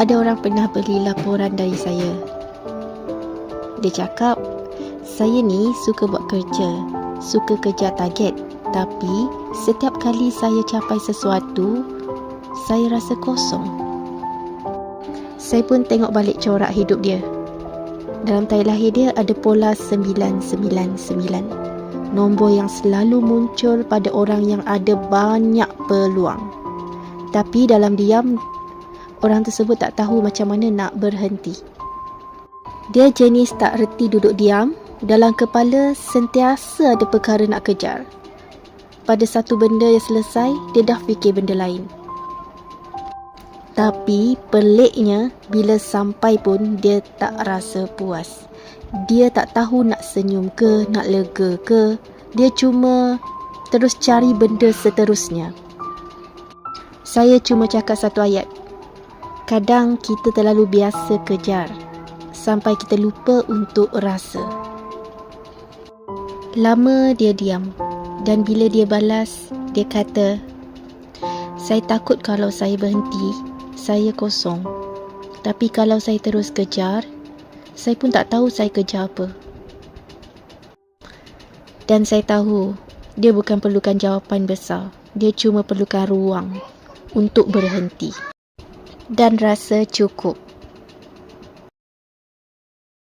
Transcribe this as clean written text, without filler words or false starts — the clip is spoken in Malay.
Ada orang pernah beli laporan dari saya. Dia cakap, saya ni suka buat kerja, suka kejar target. Tapi setiap kali saya capai sesuatu, saya rasa kosong. Saya pun tengok balik corak hidup dia. Dalam tarikh lahir dia ada pola 999, nombor yang selalu muncul pada orang yang ada banyak peluang. Tapi dalam diam, orang tersebut tak tahu macam mana nak berhenti. Dia jenis tak reti duduk diam, dalam kepala sentiasa ada perkara nak kejar. Pada satu benda yang selesai, dia dah fikir benda lain. Tapi peliknya, bila sampai pun dia tak rasa puas. Dia tak tahu nak senyum ke, nak lega ke. Dia cuma terus cari benda seterusnya. Saya cuma cakap satu ayat. Kadang kita terlalu biasa kejar sampai kita lupa untuk rasa. Lama dia diam. Dan bila dia balas, dia kata, saya takut kalau saya berhenti, saya kosong. Tapi kalau saya terus kejar, saya pun tak tahu saya kejar apa. Dan saya tahu, dia bukan perlukan jawapan besar. Dia cuma perlukan ruang untuk berhenti. Dan rasa cukup.